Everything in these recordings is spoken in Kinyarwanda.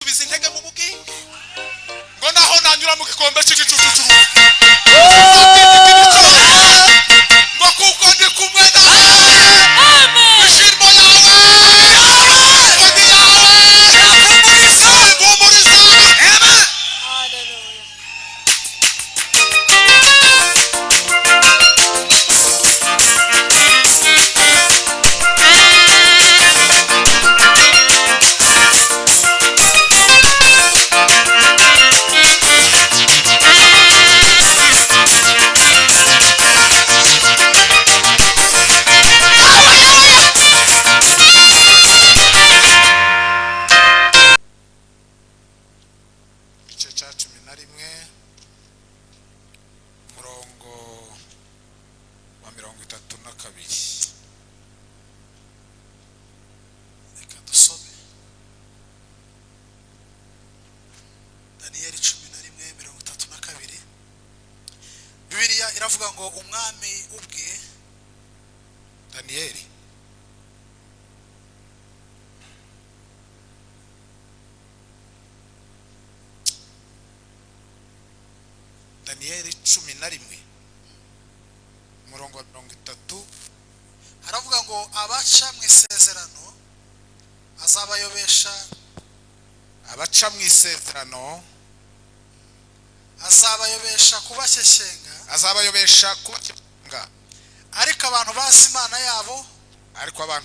asubiza intege mu bugingo ngo naho nanyura mu gikombe cy'igicucu ngo kuko ndi kumwe nawe ishirimo iravuga ngo umwami ubwe Danieli Danieli 11 murongo 30 haravuga ngo abaca mu isezerano azabayobesha kubashyeshyenga ariko abantu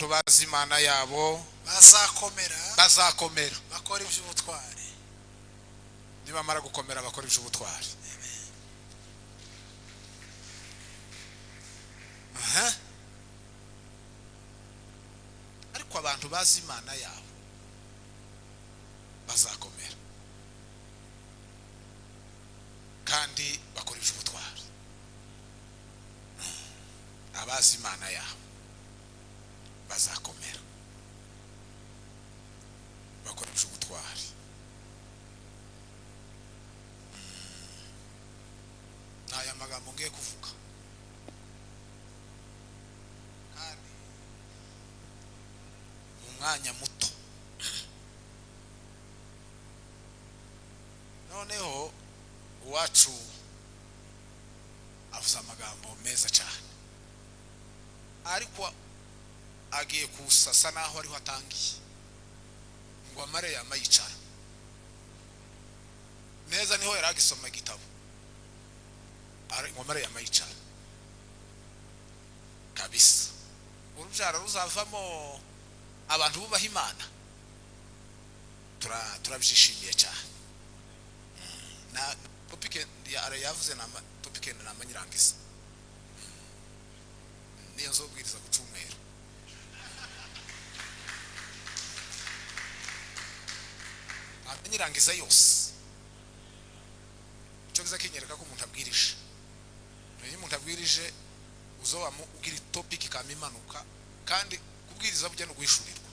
bazi Imana yabo bazakomera bakora iby'ubutwari nibamara gukomera bakora iby'ubutwari ariko abantu bazi Imana yabo bazakomera kandi bakora iby'ubutwari abazi Imana yabo bazakomera bakora iby'ubutwari aya magambo ngiye kuvuga kandi mu mwanya muto noneho uwacu avuze amagambo meza cyane ariko agiye kusasa naho ariho atangiye ngo amare yamayicara neza niho yaragisoma igitabo ngo amare yamayicara kabisa urubyaro ruzavamo abantu bubaha Imana turabyishimiye cyane na topike yavuze na topike na manyirangiza niyo nzobwiriza gucumera abanyirangiza yose cyo giza kinyereka ko umuntu abwirije iyo umuntu abwirije uzoba ugira topike kamimanuka kandi kubwiriza bujya no guhishurirwa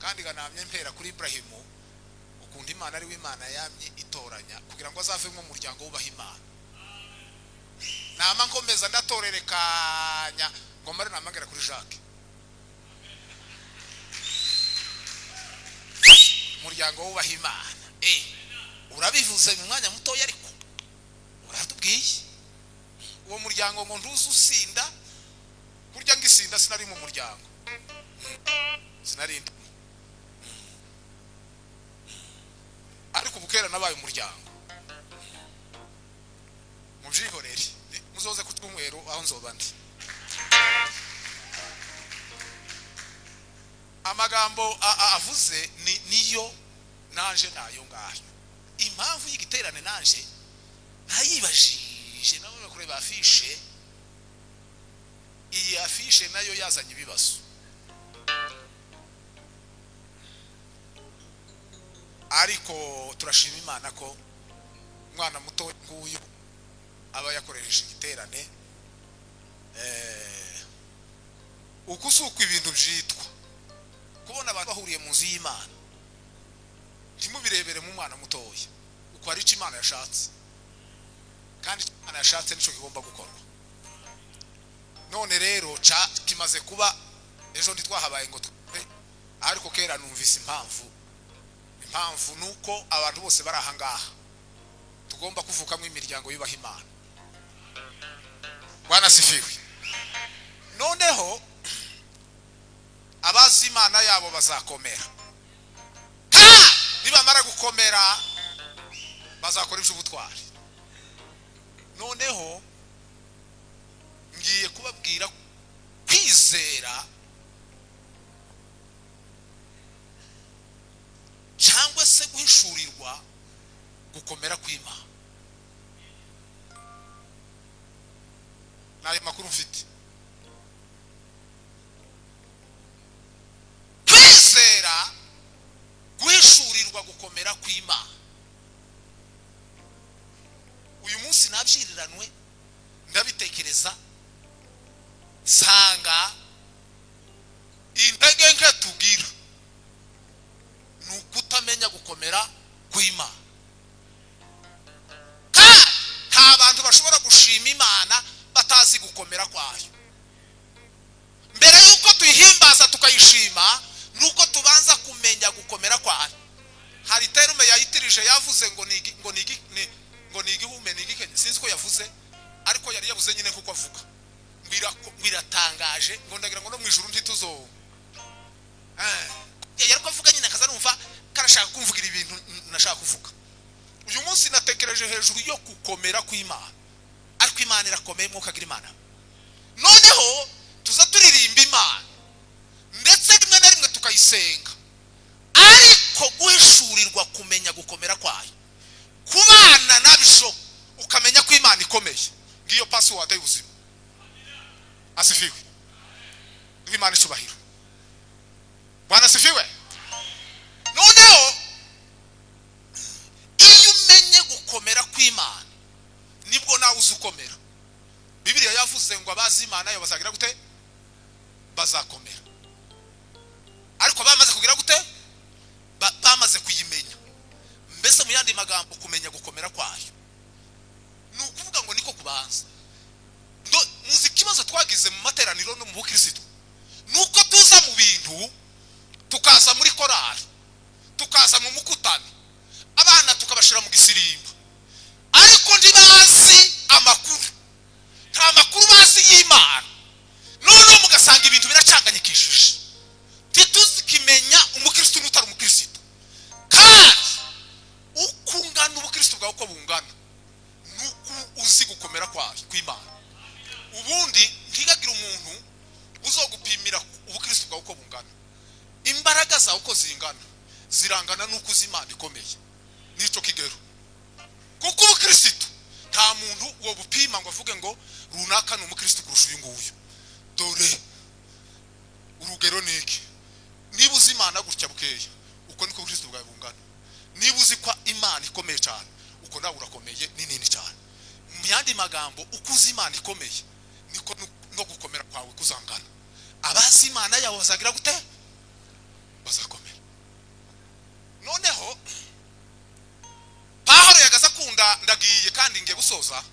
kandi ganamye mpera kuri Ibrahimu ukunda Imana ari w'Imana yamye itoranya kugira ngo azave mu muryango wubaha Imana nama nkomeza ndatorerekanya ngo mari namagera kuri Jacques muryango wubaha Imana urabivuze mu mwanya muto yariko uratubwiye uwo muryango ngo ntuzusinda kurya ngisinda sinari mu muryango sinarinda ariko bukera nabaye umuryango mubyihorere muzoze kutumwero aho nzoba ndi amagambo avuze niyo nanje nayo ngayo impamvu y'igiterane nanje ntayibajije nawe kureba afishe iyi afishe nayo yazanye ibibazo ariko turashima Imana ko umwana muto nguyu aba yakoresheje igiterane ukusuka ibintu byitwa kubona abantu bahuriye mu nzu y'Imana timubirebere mu mwana mutoya uko ari cyo Imana yashatse kandi Imana yashatse nico kigomba gukorwa none rero kimaze kuba ejo nditwahabaye ngo ariko kera numvise impamvu mpamvu nuko abantu bose bari ahangaha tugomba kuvukamo imiryango yubaha Imana. Bwana sifiwe. Noneho abazi Imana yabo bazakomera, nibamara gukomera bazakora iby'ubutwari. Noneho ngiye kubabwira kwizera cyangwa se guhishurirwa gukomera kw'Imana. Nayo makuru mfite. Kwizera guhishurirwa gukomera kw'Imana. Uyu munsi nabyiriranwe ndabitekereza sanga intege nke tugira nukutamenya gukomera kw'Imana. Nta bantu bashobora gushima Imana batazi gukomera kwayo. Mbere yuko tuyihimbaza tukayishima nuko tubanza kumenya gukomera kwayo. Hari terume yayitirije yavuze ngo ni igihume ni igikenya, sinzi ko yavuze ariko yari yavuze nyine kuko avuga biratangaje ngo ndagira ngo no mu ijuru ntituzo yariko avuga nyine akaza numva karashaka kumvugira ibintu nashaka kuvuga. Uyu munsi natekereje hejuru yo gukomera kw'Imana, ariko Imana irakomeye mwuka gira Imana. Noneho tuza turirimba Imana ndetse rimwe na rimwe tukayisenga, ariko guhishurirwa kumenya gukomera kwayo, kubana nabisho ukamenya ko Imana ikomeye, ngiyo password y'ubuzima. Asifiwe. Imana icubahiro. Bwana asifiwe. Noneho iyo umenye gukomera kw'Imana nibwo nawe uzukomera. Bibiliya yavuze ngo abazi Imana yo bazagira gute? Bazakomera. Ariko bamaze kugira gute? Bamaze kuyimenya. Mbese mu yandi magambo kumenya gukomera kwayo nukuvuga ngo niko kubanza. Muzi kibazo twagize mu materaniro no mu bukristo nuko tuza mu bintu tukaza muri korali tukaza mu mukutano abana tukabashira mu gisirimba, ariko ndibazi amakuru, nta makuru bazi y'Imana. None mugasanga ibintu biracanganyikishije, tituzikimenya umukristo n'utari umukristo. Kandi ukungana ubukristo bwawe uko bungana nuko uzi gukomera kwayo kw'Imana. Ubundi ntigagira umuntu uzogupimira ubukristo bwawe uko bungana. Imbaraga zawe uko zingana zirangana nuko uzi Imana ikomeye. Nico kigero. Kuko ubukristo nta muntu wo bupima ngo avuge ngo runaka n'umukristo kurusha uyu nguyu. Dore urugero niki? Niba uzi Imana gutya bukeya uko niko ubukristo bwawe bungana. Niba uzi kwa Imana ikomeye cyane uko nawe urakomeye nini cyane. Mu yandi magambo uko uzi Imana ikomeye niko no gukomera kwawe kuzangana. Abazi Imana yawe bazagira gute? Bazakomera. Noneho Pawulo yagaza kunda, ndagiye kandi ngiye gusoza.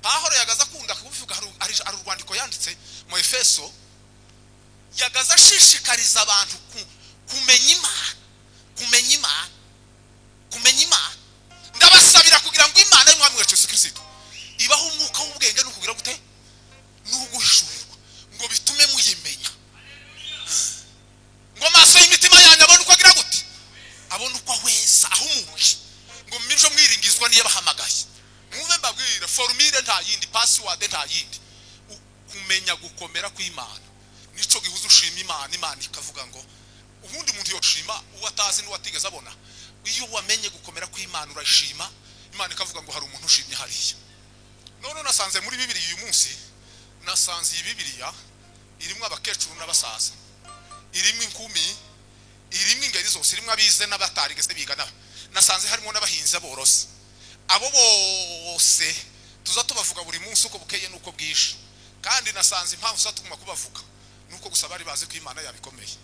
Pawulo yagaza kunda kubivuga ari urwandiko yanditse mu Efeso, yagaza shishikariza abantu kumenya Imana, kumenya Imana. Ndabasabira kugira ngo Imana y'Umwami wacu Yesu Kristo ibaho umwuka w'ubwenge no kugira gute? N'uguhishurirwa ngo bitume muyimenya. Ngo maso y'imitima yanyu abone uko agira gute? Abone uko ahweza ahumuye. Ngo mibyo mwiringizwa niyo bahamagaye. Mwumve mbabwira formule nta yindi, password nta yindi. Kumenya gukomera kw'Imana nico gihuza ushima Imana. Imana ikavuga ngo ubundi umuntu yoshima uwatazi n'uwatigeze abona. Iyo wamenye gukomera kw'Imana urashima, Imana ikavuga ngo hari umuntu ushimye hariya. None nasanze muri Bibiliya uyu munsi, nasanze iyi Bibiliya irimo abakecuru n'abasaza, irimo inkumi, irimo ingeri zose, irimo abize n'abatarigeze bigana. Nasanze harimo n'abahinzi aborozi. Abo bose tuza tubavuga buri munsi uko bukeye nuko bwishe. Kandi nasanze impamvu zatuma kubavuga nuko gusa bari bazi ko Imana yabikomeye,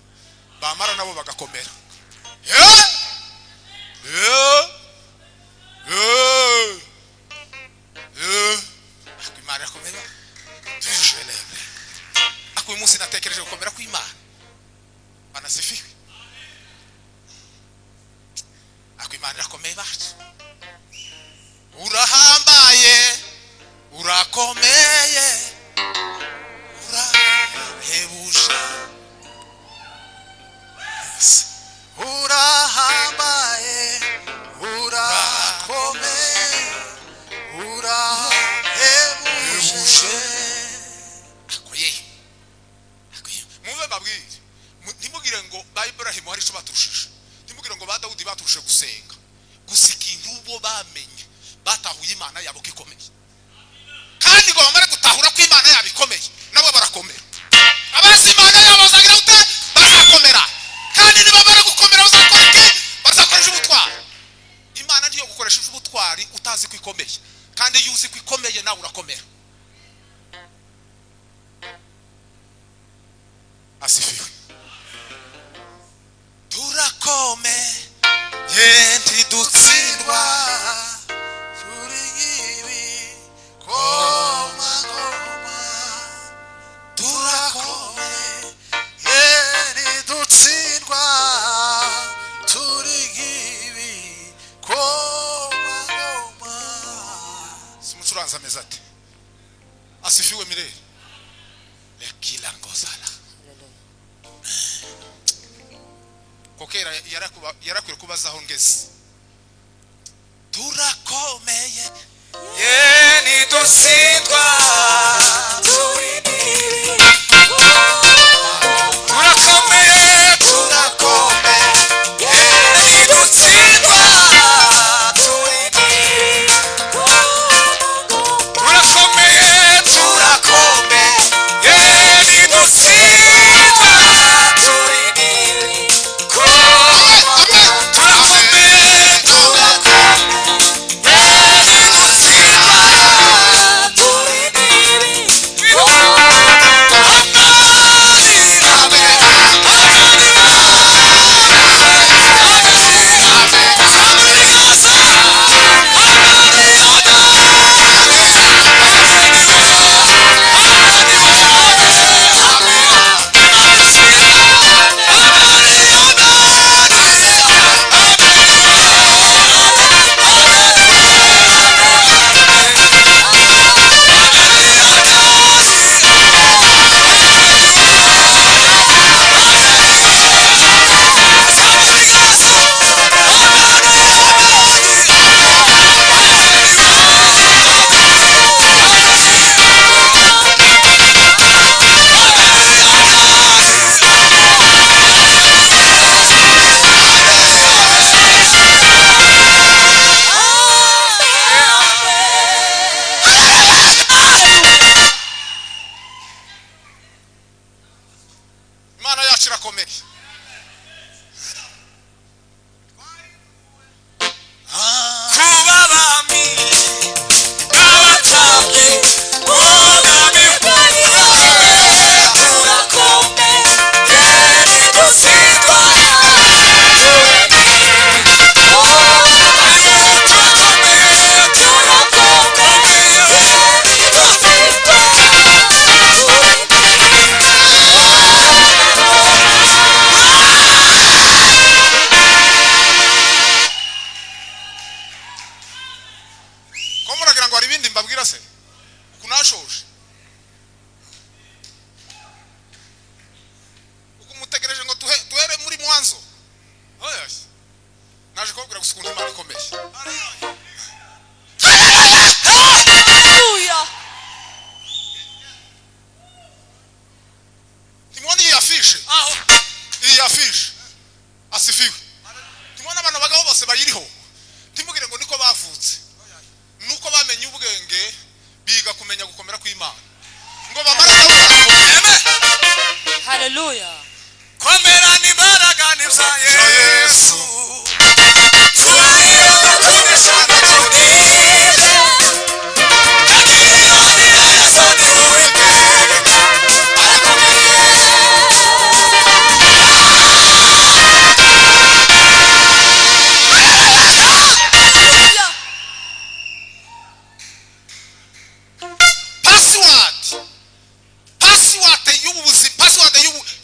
bamara nabo bagakomera. Imana yakomeye. Ako uyu munsi natekereje gukomera kw'Imana. Bana sifiwe. Imana irakomeye bacu. Urahambaye, urakomeye, urahebuje. Urahambaye, urakomeye, urahebuje. Akoye mube babwire, ntimugire ngo ba Ibrahimu hari cyo baturushije, ntimugire ngo ba Dawudi baturushe gusenga. Gusa ikintu bo bamenye batahuye Imana yabo kikomeye, kandi ngo bamara gutahura ko Imana yabo ikomeye nabo barakomera. Abazi Imana yabo bazagira ute? Bazakomera. Kandi niba bamara gukomera bazakora iki? Bazakoresha ubutwari. Imana ndiyo gukoresha ubutwari utazi ko ikomeye, kandi iyo uzi ko ikomeye nawe urakomera. Asifiwe. Turakomeye yenti dutsindwa turi gibi koma koma. Turakomeye yenti dutsindwa turi gibi koma koma. Simucuranza ameze ate? Asifiwe mirere. Lekila ngozala. Kokera yarakwiye kubazaho ngeze. Turakomeye yeni dutsindwa turakomeye turakomeye yeni dutsindwa turakomeye turakomeye yeni dutsindwa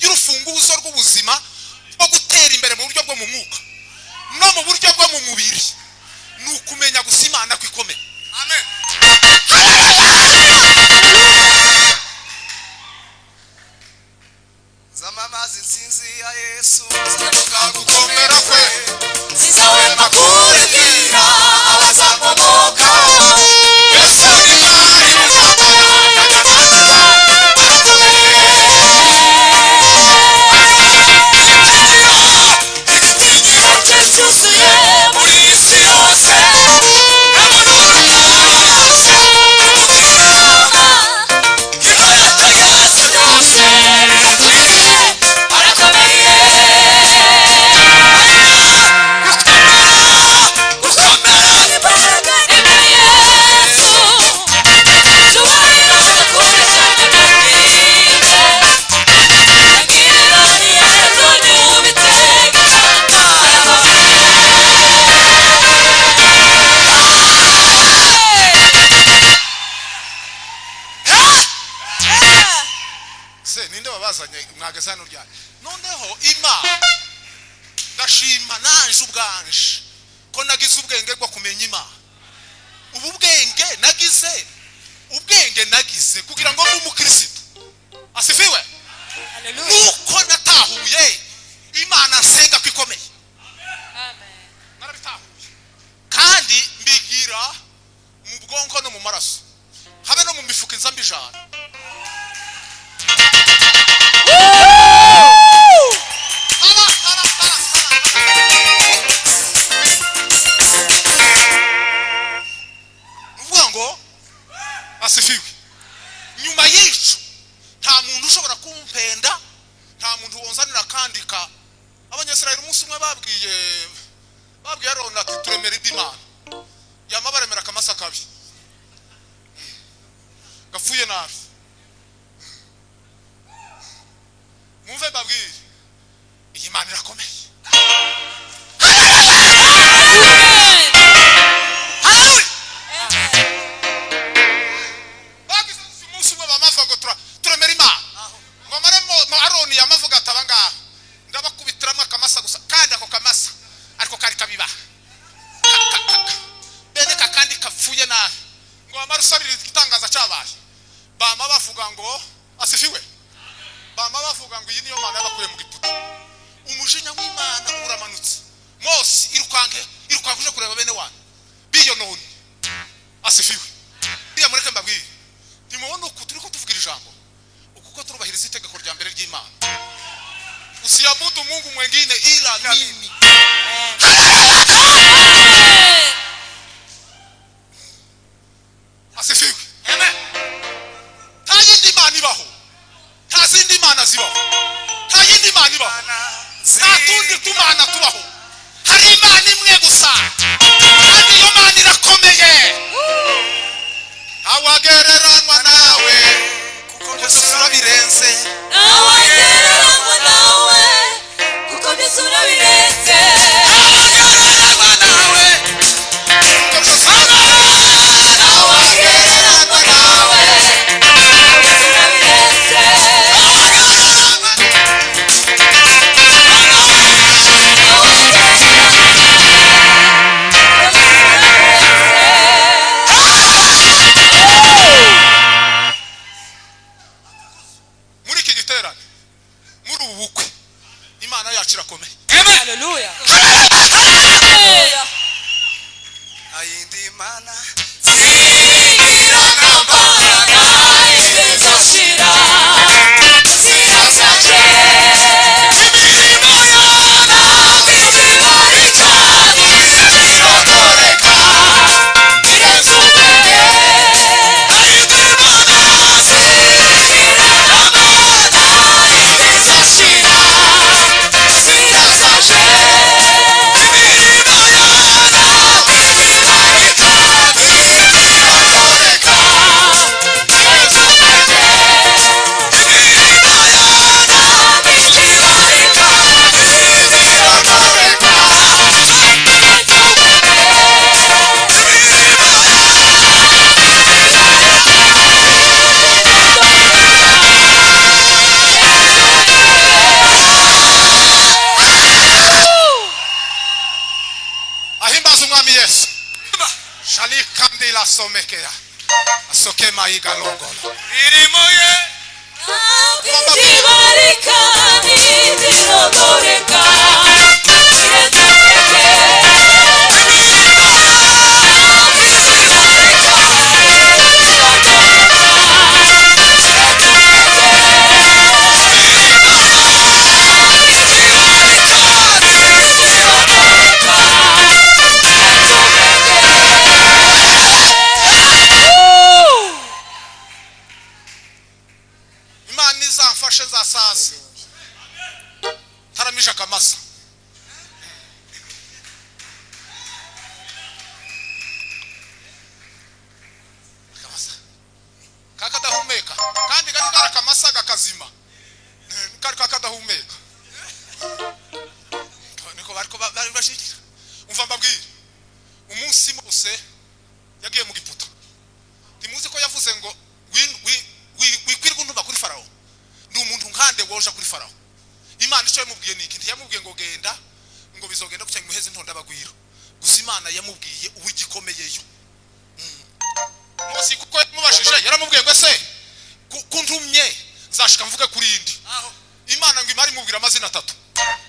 y'urufunguzo rw'ubuzima bwo gutera imbere mu buryo bwo mu mwuka. mu mubiri nukumenya gusimana kwikomeye. Amen. Zamamazi nsinzi ya Yesu zavuga gukomera kwe zizawe makugira abazakomoka Yesu ni mwari cyuzuye muri isi yose mwagesano rya noneho Imana ndashima nanje ubwanje ko nagize ubwenge bwo kumenya Imana. Ubu bwenge nagize kugira ngo mbe umukristo. Asifiwe. Haleluya. Nuko natahuye Imana nsenga kwikomeye. Amen. Narabitahuye kandi mbigira mu bwonko no mu maraso habe no mu mifuka inzamba ijana. Asifiwe. Nyuma yicu nta muntu ushobora kumpenda, nta muntu wonzanira kandika. Abanyesirayeli umunsi umwe babwiye Aroni ati turemera Imana yamabaremera akamasa kabi gafuye nabi. Mumve babwire iyi Imana irakomeye. Turemera Imana ngo maremo Aroni yamavuga atabanga ndabakubitiramo akamasa gusa kandi ako kamasa ariko kari kabiba bene kakandi kafuye nabi ngo amarusabiri igitangaza cyabaye bama bavuga ngo asifiwe. Bama bavuga ngo iyi niyo Mana yabakuye mu giputa. Umujinya w'Imana Yesu. Shalikandi la somekea. Asoke maiga longolo. irimoye Tibarika nidilogoreka Imana izamfashe za sasa. Taramisha kamasa. Kamasa. Kakadahumeka. Kandi gari kamasa gakazima. Kari kakadahumeka. Niko bari bashikira. Umva mbabwira. Umunsi mose yagiye mu Giputa. Timuzi ko yavuze ngo wikwirwa ndumva kuri Farao. Ndi umuntu nkande woja kuri Farao. Imana icyo yamubwiye niki ntiyamubwiye ngo genda ngo bizogenda kucya muheze ntonda bagwira. Gusa Imana yamubwiye uwigikomeyeyo. Mose kuko yamubashije yaramubwiye ngo ese kuntumye zashika mvuge kuri indi. Imana ngo imari mubwira amazina 3.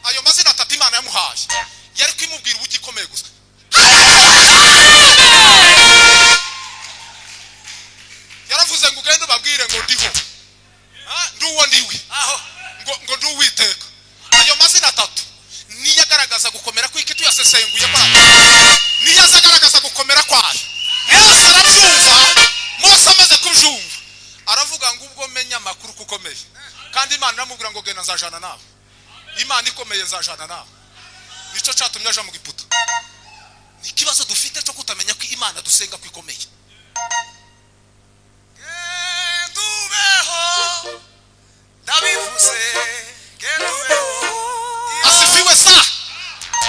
Ayo mazina 3 Imana yamuhaye. Yari kwimubwira uw'igikomeye gusa. Yaravuze ngo ugende babwire ngo ndiho. Nduwo ndiwe. Ngo nduwiteka. Ayo mazina 3 niyo agaragaza gukomera kw'ikitu yasesenguye kwa. Niyo azagaragaza gukomera kwayo. Mose arabyumva. Mose amaze kubyumva. Aravuga ngo ubwo menya makuru kukomeye. Kandi Imana iramubwira ngo genda nzajana nawe. Imana ikomeye nzajana nawe. Nico cyatumye aje mu Giputa. Ni kibazo dufite cyo kutamenya ko Imana dusenga kwikomeye. gendubeho ndabivuze gendubeho Asifiwe sa.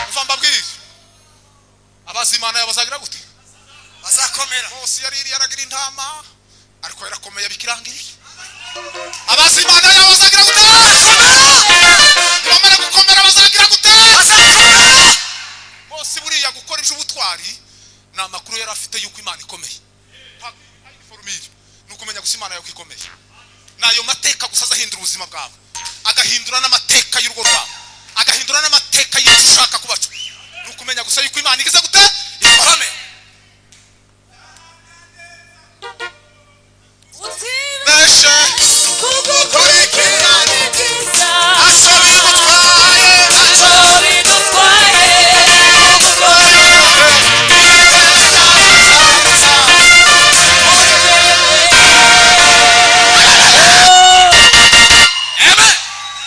Mva mbabwirije. Abazimana yabazagira gute? bazakomera Mose yaragira intama ariko yarakomeye bikirangiriye. Abazimana yabazagira gute? Bamara gukomera bazagira gute? Mose buriya gukora iby'ubutwari na amakuru yari afite yuko Imana ikomeye. Formire nukumenya gusa Imana yuko ikomeye. Nayo mateka gusa azahindura ubuzima bwawe. Agahindura n'amateka y'urugo rwawe. Agahindura n'amateka y'ushaka kubacu. Nukumenya gusa yuko Imana igize gute? Ikomeye. Beshe kugukurikira ni byiza asabigutwaye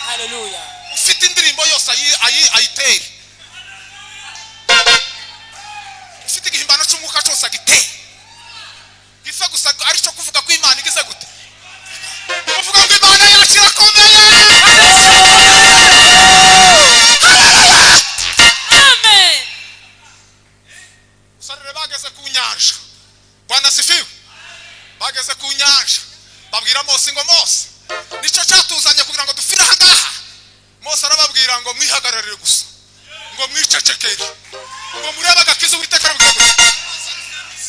Hallelujah. ufite indirimbo yose ayitera. Ufite igihimbano cy'umwuka cyose agitera. Gifa gusa aricyo kuvuga ko Imana igize gute? Kuvuga ngo Imana yacu irakomeye. Amen. Usarere bageze ku nyanja. Bwana sifiwe. Bageze ku nyanja. Babwira Mose ngo Mose nico cyatuzanye kugira ngo dufire aha ngaha. Mose arababwira ngo mwihagararire gusa. Ngo mwicecekere. Ngo murebe agakiza Uwiteka arabwira.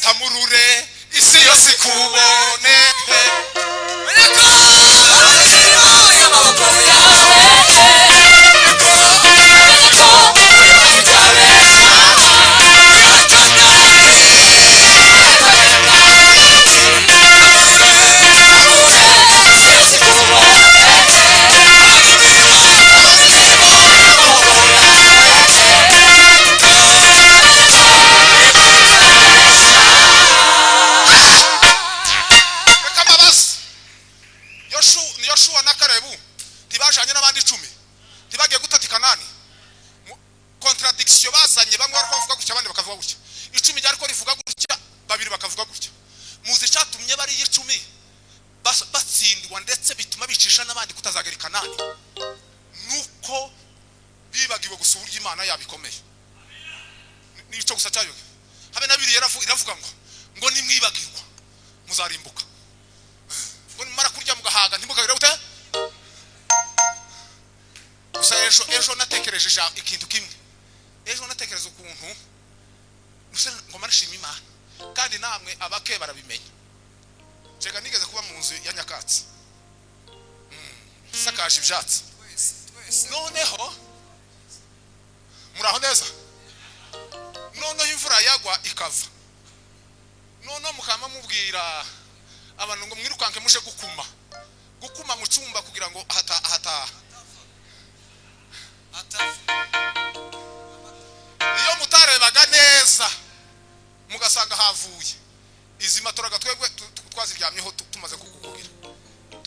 Tamurure isi yose kubone. y'amaboko yawe Yoshua na Kalebu tibajanye n'abandi 10 tibagiye gutati Kanani. Contradiction bazanye bamwe bariko bavuga gutya abandi bakavuga gutya. 10 ryariko rivuga gutya babiri bakavuga gutya. Muzi cyatumye bari 10 batsindwa ndetse bituma bicisha n'abandi kutazagera Kanani. Nuko bibagiwe gusura Imana yabikomeye. Nico gusa cyayo. Habe nabiri iravuga ngo nimwibagirwa muzarimbuka. Ngo nimara kurya mugahaga ntimukagire gute? Gusa ejo natekereje ikintu kimwe. Ejo natekereza ukuntu ngo marishima Imana kandi namwe abake barabimenya. Cega nigeze kuba mu nzu ya nyakatsi sakaje ibyatsi noneho muraho neza, noneho imvura yagwa ikava, noneho mukama mubwira abantu ngo mwirukanke muje gukuma mu cyumba kugira ngo hata iyo mutarebaga neza mugasanga havuye izi maturaga twebwe twaziryamyeho tumaze kugukugira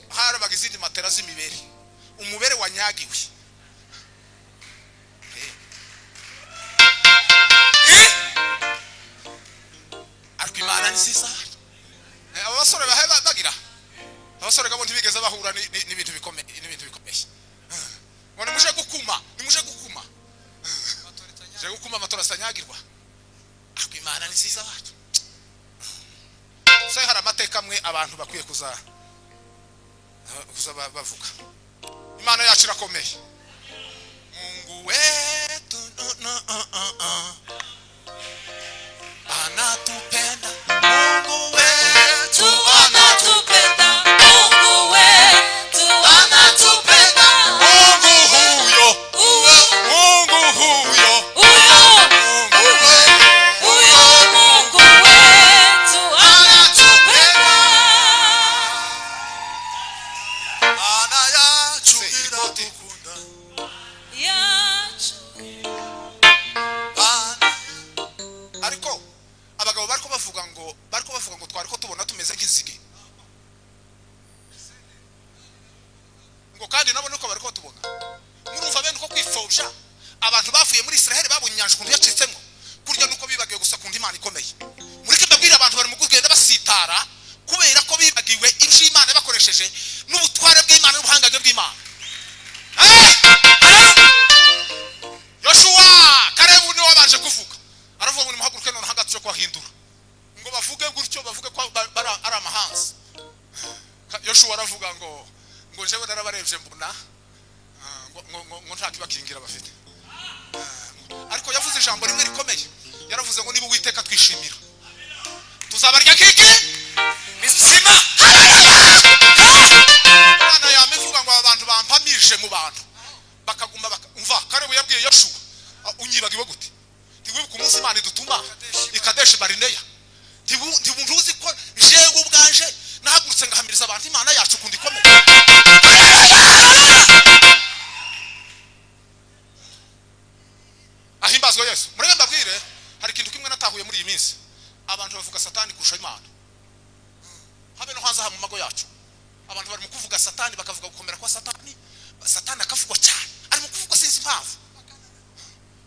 harabaga izindi matera z'imibere, umubere wanyagiwe ariko Imana ni nziza. Abasore bagira abasore gabo ntibigeze bahura n'ibintu bikomeye ngo nimuje gukuma je gukuma amatora sanyagirwa ariko Imana ni nziza bacu. So hari amateka amwe abantu bakwiye kuza bavuga Imana yacu irakomeye. Mungu wetu anatupenda, Mungu wetu anatupenda, Mungu wetu anatupenda, Mungu huyo huyo Mungu huyo Mungu wetu anatupenda. Ana yacu iradukunda. Yacu. ariko abagabo bariko bavuga ngo twari ko tubona tumeze nk'izigi ngo kandi nabo nuko bariko tubona. Murumva bene uko kwifobya abantu bavuye muri Israel babonye inyanja kuntu yacitsemo kurya nuko bibagiwe gusa kundi Imana ikomeye. Muri kibabwira abantu bari mu kugenda basitara kubera ko bibagiwe ibyo Imana bakoresheje n'ubutware bw'Imana n'ubuhangage bw'Imana. Yoshua Kalebu niwe wabanje kuvuga aravuga ngo muhaguruke none hagati cyo kwahindura ngo bavuge gutyo bavuge ko ari amahanzi. Yoshua aravuga ngo jewe narabarebye mbona ngo nta kibakingira bafite, ariko yavuze ijambo rimwe rikomeye, yaravuze ngo niba Uwiteka twishimira tuzabarya kiki Misima. Imana yamevuga ngo abantu bampamije mu bantu bakaguma umva. Kalebu yabwiye Yoshua unyibagiwe gute tiwibuka umunsi Imana idutuma ikadeshi Barineya ntiburuzi ko jewe ubwanje nahagurutse ngahamiriza abantu Imana yacu kundi ikomeye. Ahimbazwe Yesu. Murebe mbabwire hari ikintu kimwe natahuye muri iyi minsi, abantu bavuga Satani kurusha Imana. Habe no hanze mu mago yacu abantu bari mu kuvuga Satani bakavuga gukomera kwa Satani akavugwa cyane, ari mu kuvuga sinzi impamvu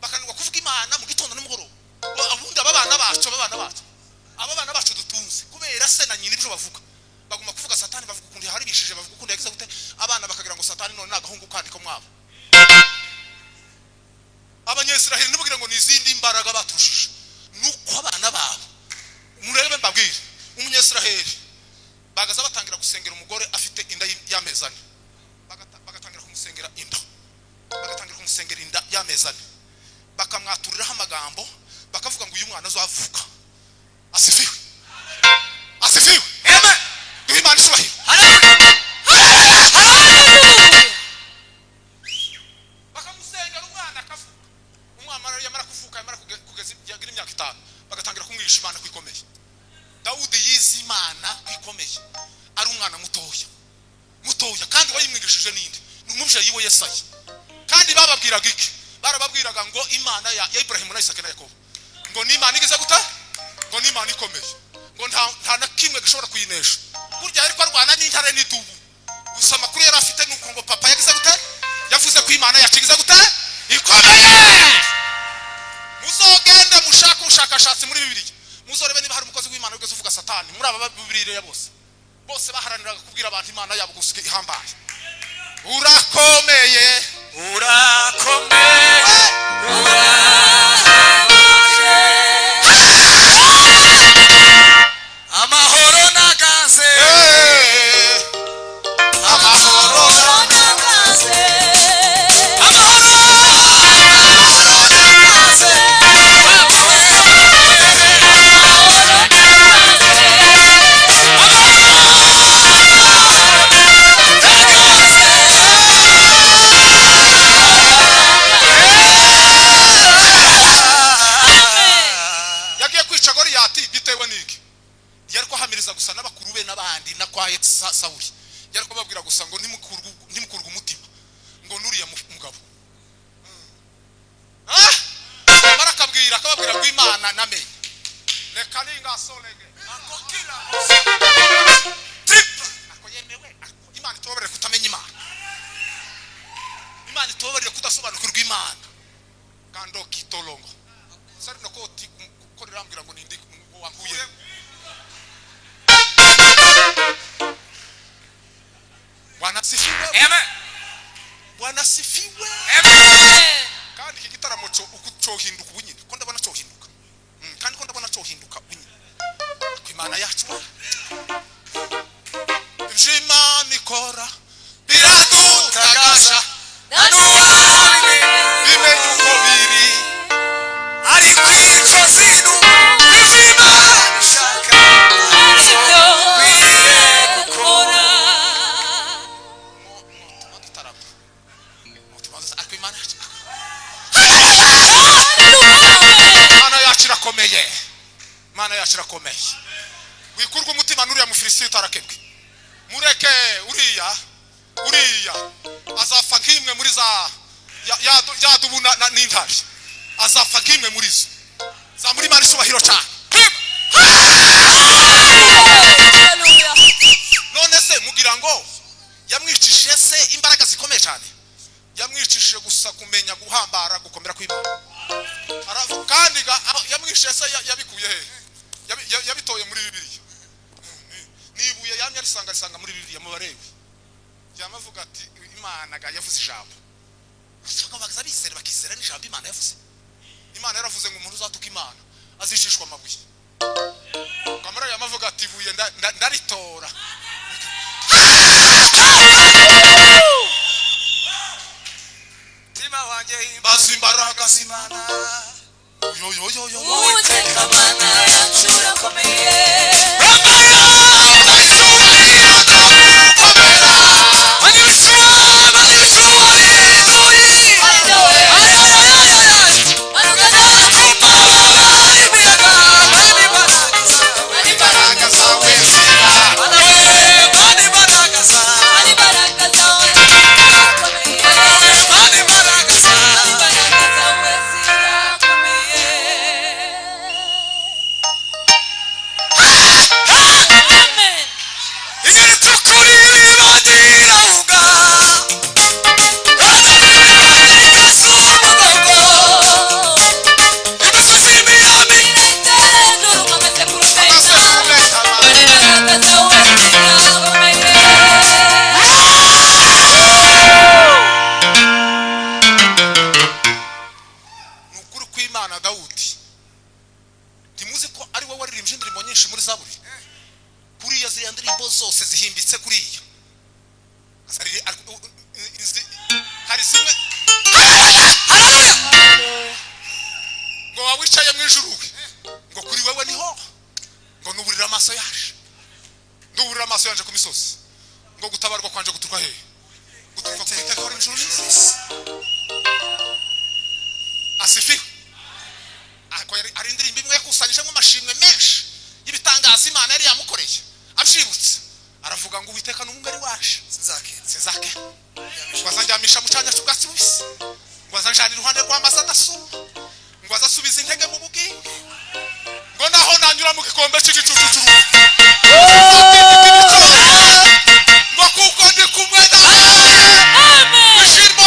bakanirwa kuvuga Imana mu gitondo n'umugoroba. Abundi abana bacu dutunze kubera se na nyina ibyo bavuga baguma kuvuga Satani, bavuga ukundi haribishije, bavuga ukundi yagize gute, abana bakagira ngo Satani none nagahungu kandi ko mwabo. Abanyesiraheli nibugire ngo nizindi imbaraga batushije nuko abana babo. Murebe mbabwire umunyesiraheli bagaza batangira gusengera umugore afite inda y'amezane, bagatangira kumusengera inda y'amezane, bakamwaturiraho amagambo bakavuga ngo uyu mwana azavuka asifiwe amen duhe Imana ishubahiro. Bakamusengera umwana akavuka, umwana yamara kuvuka yamara kugeza yagira imyaka 5 bagatangira kumwigisha Imana kwikomeye. Dawudi yize Imana kwikomeye ari umwana mutoya kandi wayimwigishije ninde n'umubyeyi we Yesaya. Kandi bababwiraga iki? Barababwiraga ngo Imana ya Ibrahim na Isaka na Yakobo ngo ni Imana igeze guta, ngo ni Imana ikomeye, ngo nta na kimwe gishobora kuyinesha. Burya ariko arwana n'intare n'idubu gusa amakuru yari afite nuko ngo papa yagize guta yavuze ko Imana yacigize guta ikomeye. Muzogende mushaka ubushakashatsi muri Bibiliya muzorebe niba hari umukozi w'Imana wigeze uvuga Satani muri aba Bibiliya bose baharaniraga kubwira abantu Imana yabo gusuka ihambaye. Urakomeye Amahoro nagaze. Amahoro yahaye Sawuli yari kubabwira gusa ngo nimukurwa umutima ngo nuriya mugabo barakabwira akababwira ngo Imana namenye reka ningasolege akokira trip akoyemewe Imana itoberere kutamenya Imana itoberere kudasobanukirwa Imana kando kitolongo sari no koti ko rirambwira ngo nindi wankuye Bwana sifiwe amen Bwana sifiwe amen kandi iki gitaramo cyo ukucohinduka ubunyine ko ndabona cyo hinduka kandi ko ndabona cyo hinduka ubunyine ku Imana yacu Imana ikora biradutagasha nanuwari bime uko biri ari kwico zinu Imana shaka ariko gukora Mana yachirakomeye wikurwa umutima nuriya mufilisi utarakebwe mureke uriya azafa nkimwe muri za yadubuna n'intare azafa nkimwe muri zo za muri Imana ishubahiro cyane none se mugira ngo yamwicishije se imbaraga zikomeye cyane yamwicishije gusa kumenya guhambara gukomera kw'Imana kandi yamwicishije se yabikuye he yabitoye muri Bibiliya nibuye yamye risanga muri Bibiliya mu Barewi yamavuga ati Imana ga yavuze ijambo soko bagaza bisere bakisera n'ijambo Imana yavuze Imana yaravuze ngo umuntu uzatuka Imana azishishwa amabuye kamara yamavuga ati buye ndaritora tima wanje basimbaraga zimana yo Uwiteka Mana yacu urakomeye ngo gutabarwa kwanje guturuka he guturuka ku Iteka uri ijuru asifi ari indirimbo imwe yakusanyije mu mashimwe menshi y'ibitangaza Imana yari yamukoreye abishibutse aravuga ngo Uwiteka n'umungari waje sizake wazanjyamisha mu cyanya cy'ubwatsi bubisi ngo azanjana iruhande rw'amazi adasuma ngo azasubiza intege mu bugingo ngo naho nanyura mu gikombe cy'igicucu ngo kuko ndi kumwe nawe ishimbo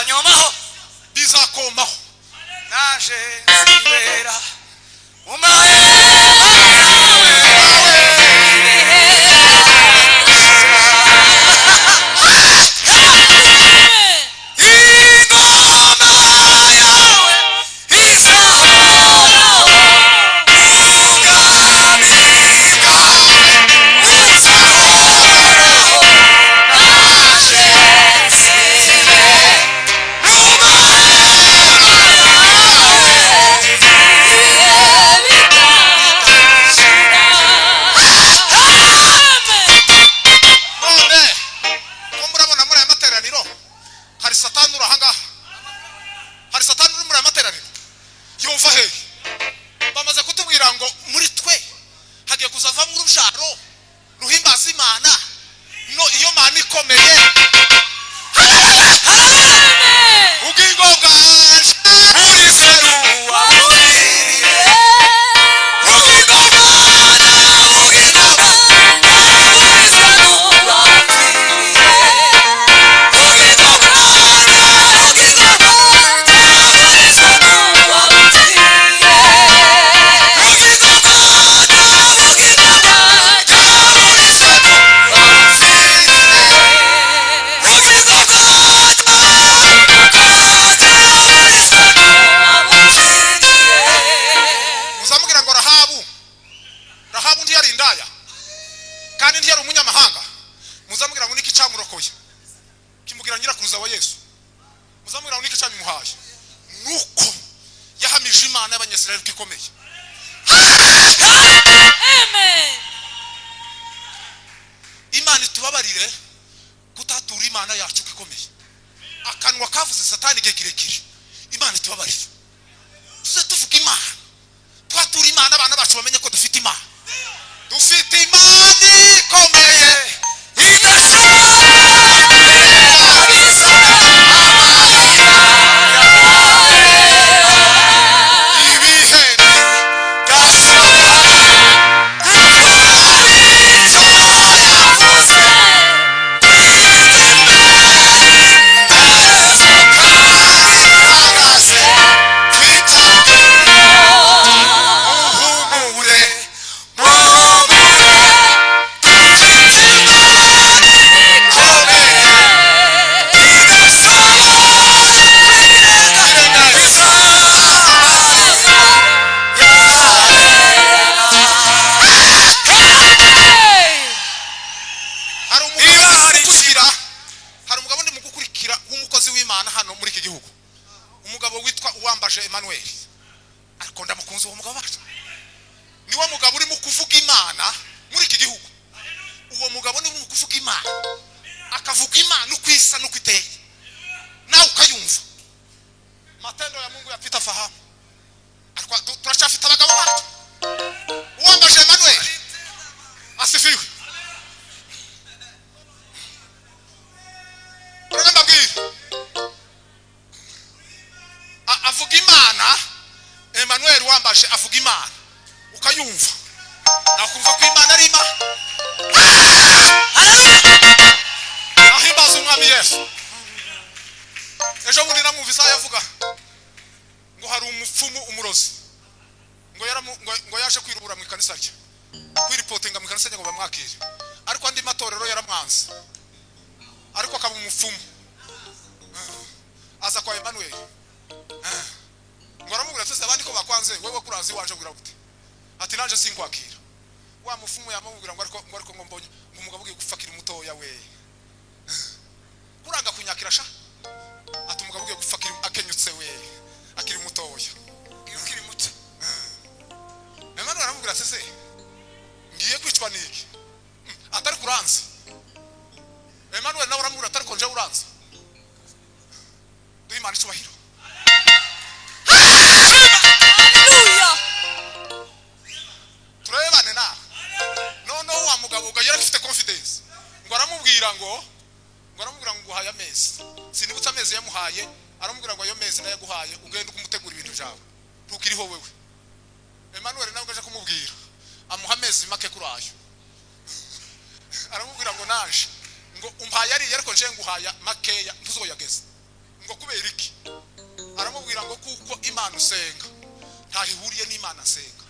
bizanyomaho bizakomaho naje nzibera mu mahema ngo kubera iki aramubwira ngo kuko imana usenga ntaho ihuriye n'imana asenga